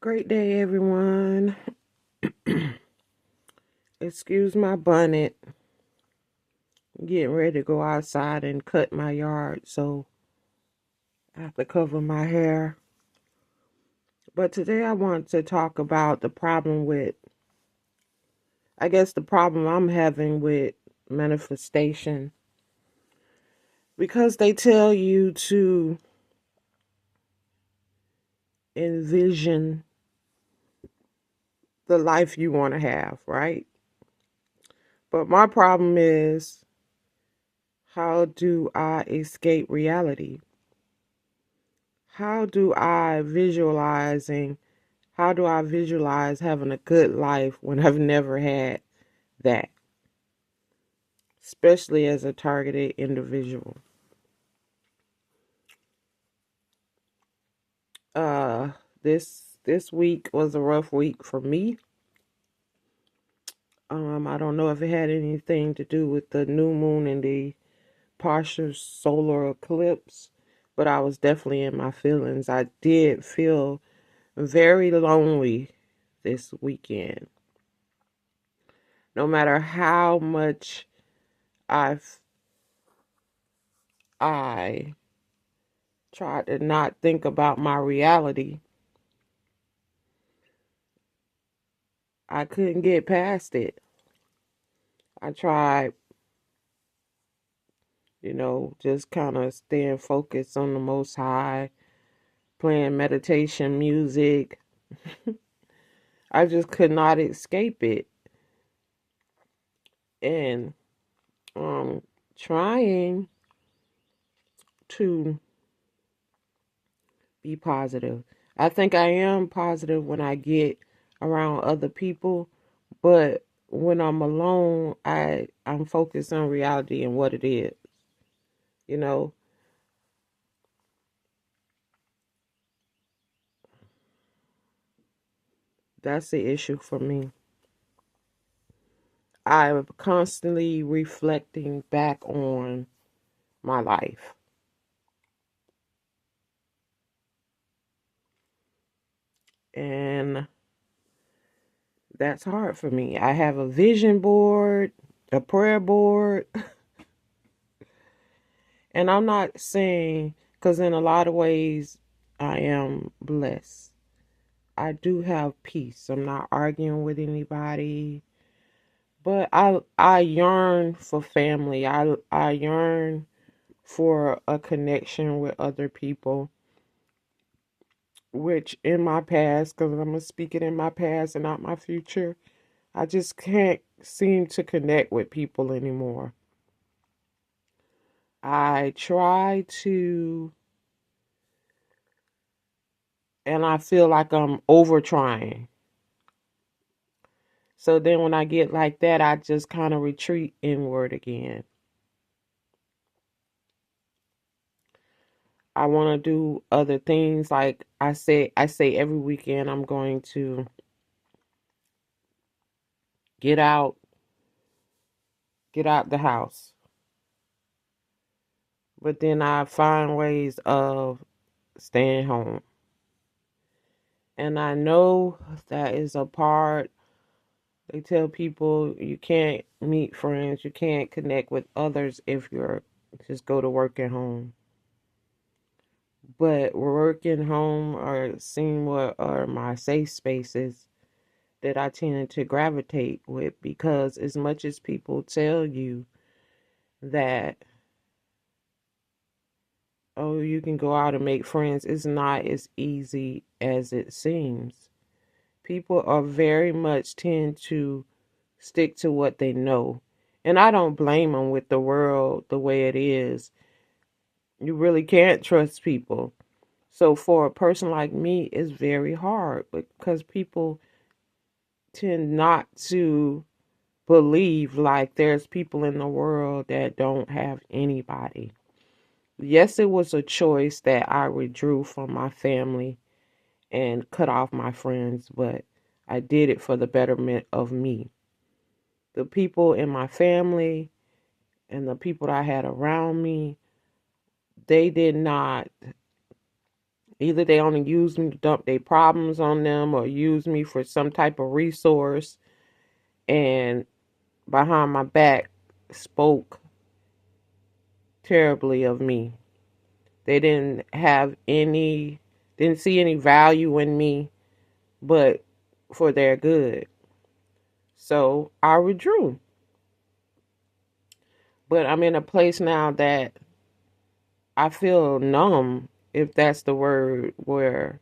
Great day, everyone. Excuse my bonnet. I'm getting ready to go outside and cut my yard, so I have to cover my hair. But today I want to talk about the problem I'm having with manifestation. Because they tell you to envision the life you want to have, right? But my problem is, how do I escape reality? How do I how do I visualize having a good life when I've never had that, especially as a targeted individual? Uh this week was a rough week for me. I don't know if it had anything to do with the new moon and the partial solar eclipse, but I was definitely in my feelings. I did feel very lonely this weekend. No matter how much I've I tried to not think about my reality, I couldn't get past it. I tried, just kind of staying focused on the Most High, playing meditation music. I just could not escape it. And trying to be positive. I think I am positive when I get around other people, but when I'm alone, I'm focused on reality and what it is. You know, that's the issue for me. I'm constantly reflecting back on my life, and that's hard for me. I have a vision board, a prayer board, and I'm not saying, because in a lot of ways I am blessed. I do have peace. I'm not arguing with anybody, but I yearn for family. I yearn for a connection with other people, which in my past, because I'm gonna speak it in my past and not my future, I just can't seem to connect with people anymore. I try to, and I feel like I'm over trying. So then when I get like that, I just kind of retreat inward again. I want to do other things. Like I say every weekend I'm going to get out, get out the house. But then I find ways of staying home. And I know that is a part. They tell people you can't meet friends, you can't connect with others if you're just go to work at home. But work and home are seen what are my safe spaces that I tend to gravitate with, because as much as people tell you that, oh, you can go out and make friends, it's not as easy as it seems. People are very much tend to stick to what they know. And I don't blame them with the world the way it is. You really can't trust people. So for a person like me, it's very hard because people tend not to believe like there's people in the world that don't have anybody. Yes, it was a choice that I withdrew from my family and cut off my friends, but I did it for the betterment of me. The people in my family and the people that I had around me, they did not Either they only use me to dump their problems on them or use me for some type of resource, and behind my back spoke terribly of me. They didn't see any value in me, but for their good. So I withdrew. But I'm in a place now that I feel numb, if that's the word, where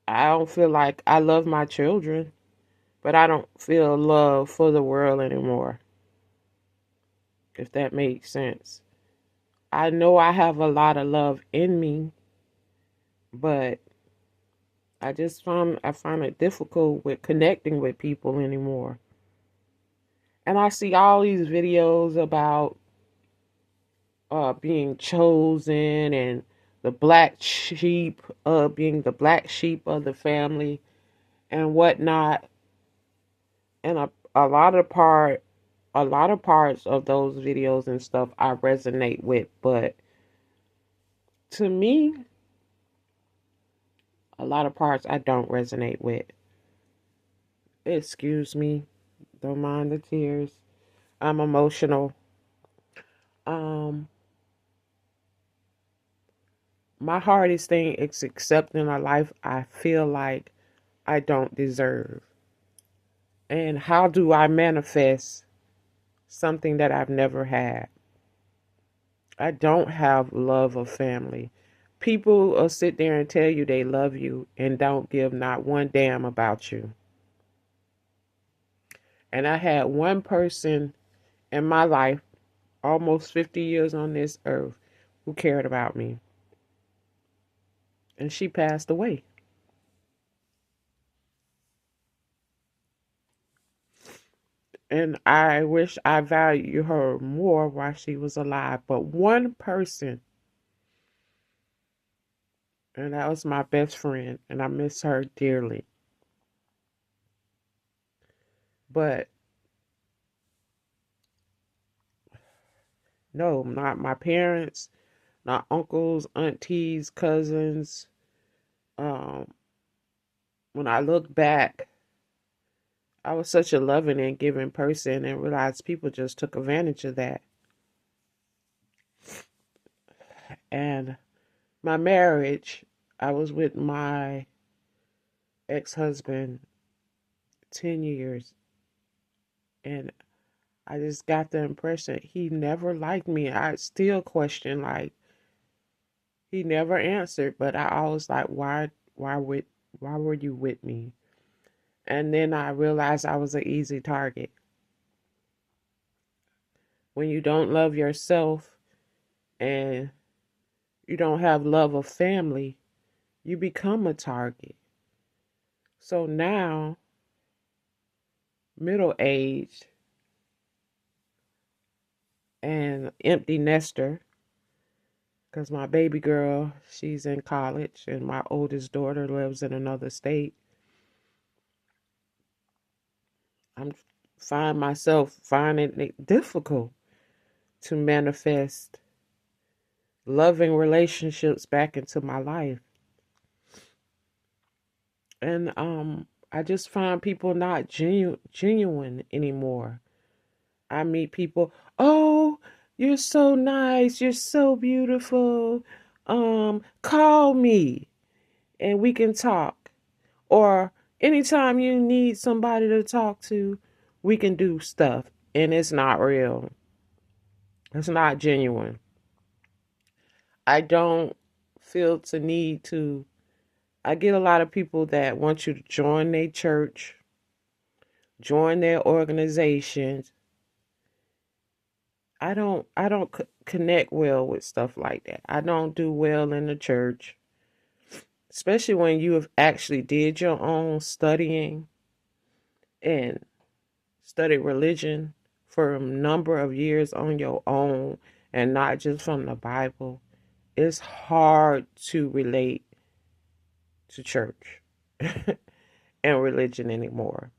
I don't feel like I love my children, but I don't feel love for the world anymore, if that makes sense. I know I have a lot of love in me, but I find it difficult with connecting with people anymore. And I see all these videos about being chosen and the black sheep, being the black sheep of the family and whatnot. And a lot of parts of those videos and stuff I resonate with, but to me, a lot of parts I don't resonate with. Excuse me, don't mind the tears. I'm emotional. Um, my hardest thing is accepting a life I feel like I don't deserve. And how do I manifest something that I've never had? I don't have love of family. People will sit there and tell you they love you and don't give not one damn about you. And I had one person in my life, almost 50 years on this earth, who cared about me. And she passed away. And I wish I valued her more while she was alive. But one person, and that was my best friend, and I miss her dearly. But no, not my parents, not uncles, aunties, cousins. Um, when I look back, I was such a loving and giving person and realized people just took advantage of that. And my marriage, I was with my ex-husband 10 years, and I just got the impression he never liked me. I still question, like, he never answered, but I always like, why were you with me? And then I realized I was an easy target. When you don't love yourself and you don't have love of family, you become a target. So now, middle aged and empty nester, because my baby girl, she's in college, and my oldest daughter lives in another state. I'm find myself finding it difficult to manifest loving relationships back into my life. And I just find people not genuine anymore. I meet people, "Oh, you're so nice, you're so beautiful. Call me and we can talk." Or anytime you need somebody to talk to, we can do stuff. And it's not real. It's not genuine. I don't feel the need to. I get a lot of people that want you to join their church, join their organizations. I don't connect well with stuff like that. I don't do well in the church, especially when you have actually did your own studying and studied religion for a number of years on your own and not just from the Bible. It's hard to relate to church and religion anymore.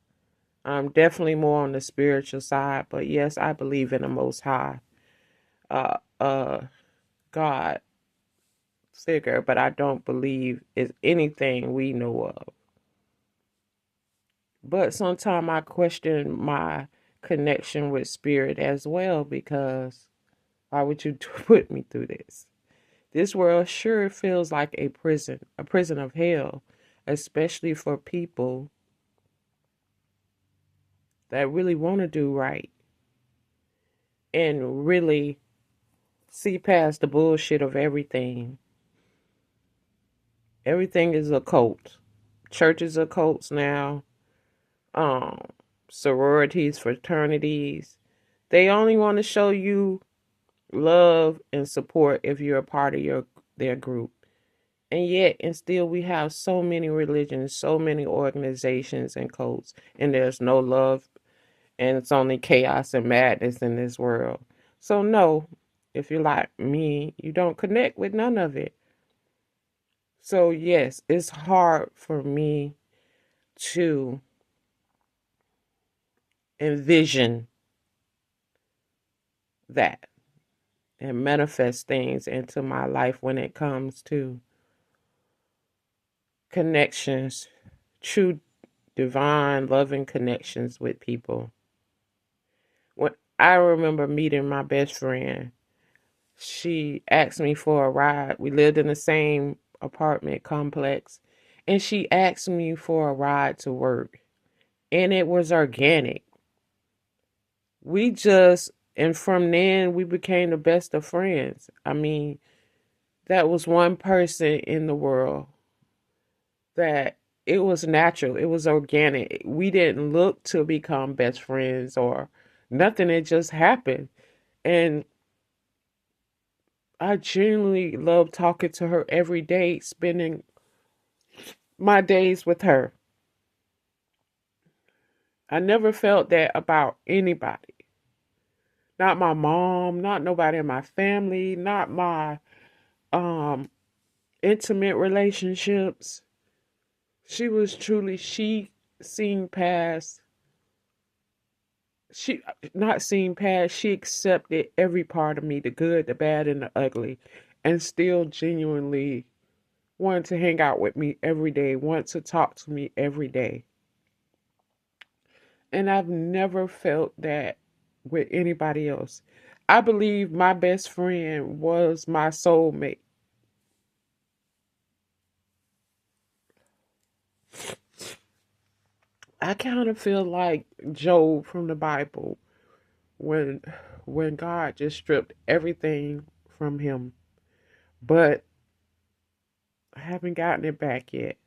I'm definitely more on the spiritual side, but yes, I believe in the Most High, uh, uh, God, figure, but I don't believe it's anything we know of. But sometimes I question my connection with spirit as well, because why would you put me through this? This world sure feels like a prison of hell, especially for people that really want to do right and really see past the bullshit of everything. Everything is a cult. Churches are cults now. Um, Sororities, fraternities. They only want to show you love and support if you're a part of their group. And yet, and still, we have so many religions, so many organizations and cults, and there's no love, and it's only chaos and madness in this world. So, no, if you're like me, you don't connect with none of it. So, yes, it's hard for me to envision that and manifest things into my life when it comes to connections, true divine loving connections with people. When I remember meeting my best friend, she asked me for a ride. We lived in the same apartment complex, and she asked me for a ride to work. And it was organic. We just, and from then we became the best of friends. I mean, that was one person in the world that it was natural, it was organic. We didn't look to become best friends or nothing, it just happened. And I genuinely love talking to her every day, spending my days with her. I never felt that about anybody. Not my mom, not nobody in my family, not my um intimate relationships. She was truly, she seen past, she not seen past, she accepted every part of me, the good, the bad, and the ugly, and still genuinely wanted to hang out with me every day, wanted to talk to me every day. And I've never felt that with anybody else. I believe my best friend was my soulmate. I kind of feel like Job from the Bible, when God just stripped everything from him. But I haven't gotten it back yet.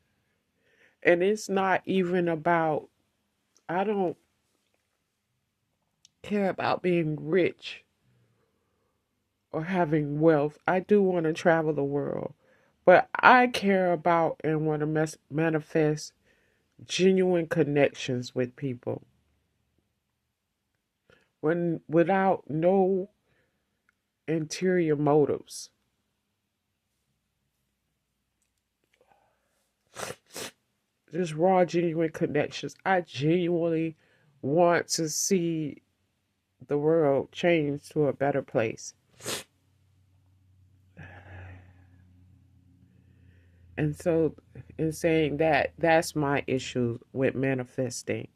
And it's not even about, I don't care about being rich or having wealth. I do want to travel the world. But I care about and want to manifest genuine connections with people, when without no interior motives. Just raw, genuine connections. I genuinely want to see the world change to a better place. And so, in saying that, that's my issue with manifesting.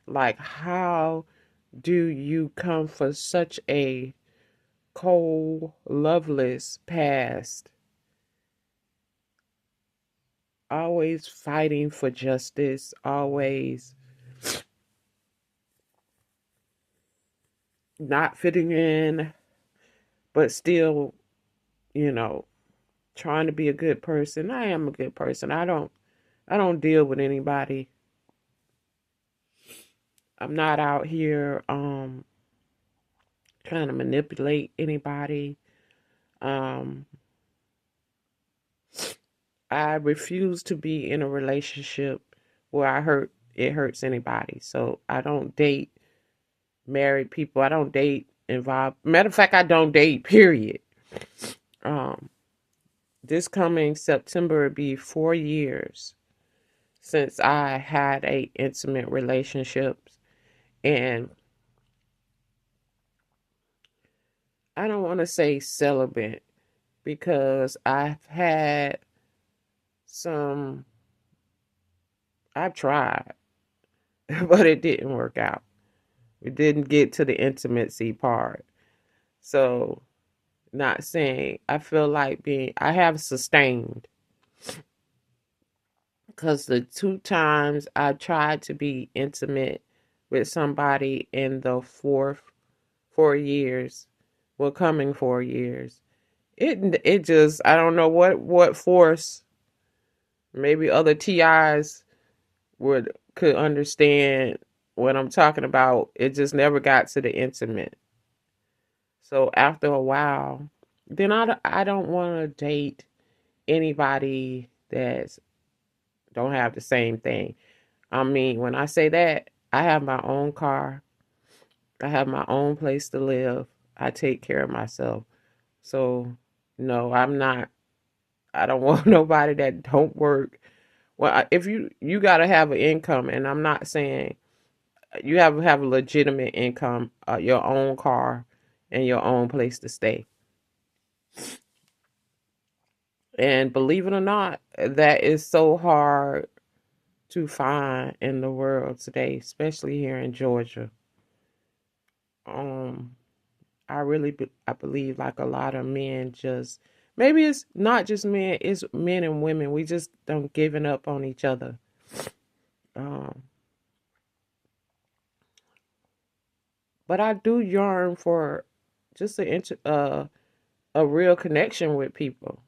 Like, how do you come for such a cold, loveless past, always fighting for justice, always not fitting in, but still, you know, trying to be a good person. I am a good person. I don't deal with anybody. I'm not out here trying to manipulate anybody. Um I refuse to be in a relationship where it hurts anybody. So I don't date married people. I don't date involved. Matter of fact, I don't date, period. Um this coming September would be 4 years since I had a intimate relationship, and I don't want to say celibate, because some, I've tried, but it didn't work out. We didn't get to the intimacy part. So, not saying I feel like I have sustained because the two times I tried to be intimate with somebody in the 4 years, well, coming 4 years, it just, I don't know what force, maybe other TIs could understand what I'm talking about. It just never got to the intimate. So after a while, then I don't want to date anybody that don't have the same thing. I mean, when I say that, I have my own car. I have my own place to live. I take care of myself. So, no, I'm not. I don't want nobody that don't work. Well, if you got to have an income, and I'm not saying you have a legitimate income, your own car, and your own place to stay. And believe it or not, that is so hard to find in the world today, especially here in Georgia. Um, I believe like a lot of men just, maybe it's not just men, it's men and women. We just don't giving up on each other. Um, but I do yearn for just a real connection with people.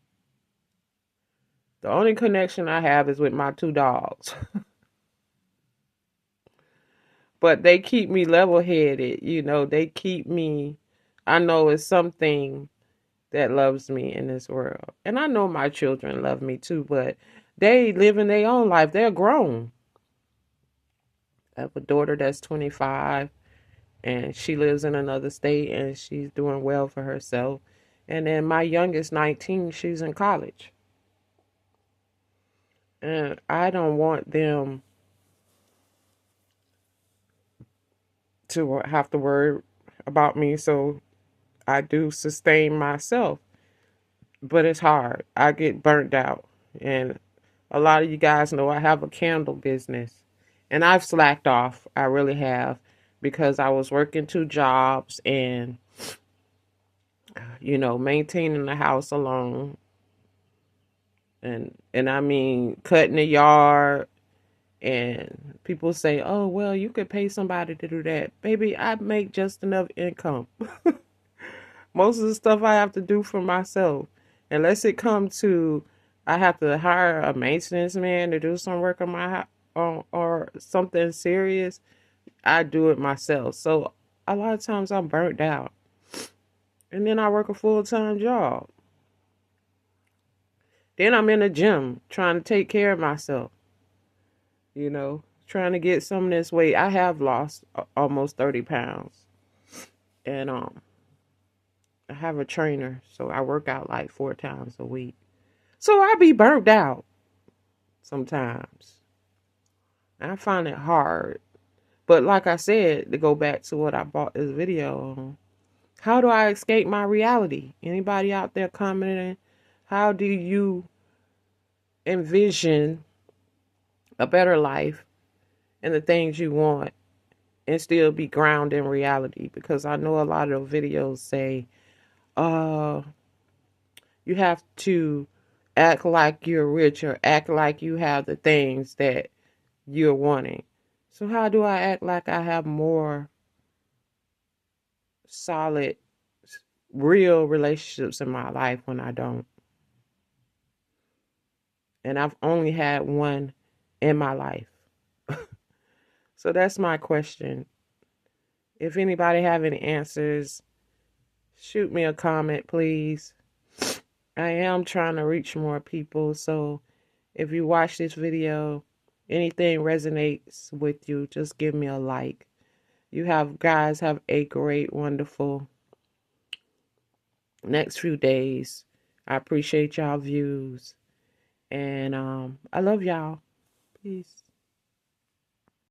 The only connection I have is with my two dogs. But they keep me level headed, they keep me, I know it's something that loves me in this world. And I know my children love me too, but they live in their own life. They're grown. I have a daughter that's 25 and she lives in another state and she's doing well for herself. And then my youngest, 19, she's in college. And I don't want them to have to worry about me, so I do sustain myself. But it's hard. I get burnt out. And a lot of you guys know I have a candle business. And I've slacked off. I really have. Because I was working two jobs and, maintaining the house alone. And I mean, cutting the yard. And people say, oh, well, you could pay somebody to do that. Baby, I make just enough income. Most of the stuff I have to do for myself. Unless it comes to I have to hire a maintenance man to do some work on my house or something serious, I do it myself. So a lot of times I'm burnt out. And then I work a full-time job. Then I'm in the gym trying to take care of myself, trying to get some of this weight. I have lost almost 30 pounds. And I have a trainer, so I work out like 4 times a week. So I be burnt out sometimes. I find it hard. But like I said, to go back to what I bought this video on, how do I escape my reality? Anybody out there commenting? How do you envision a better life and the things you want and still be grounded in reality? Because I know a lot of videos say, you have to act like you're rich or act like you have the things that you're wanting. So how do I act like I have more solid, real relationships in my life when I don't? And I've only had one in my life. So that's my question. If anybody have any answers, shoot me a comment, please. I am trying to reach more people. So if you watch this video, anything resonates with you, just give me a like. You guys have a great, wonderful next few days. I appreciate y'all views. And I love y'all. Peace.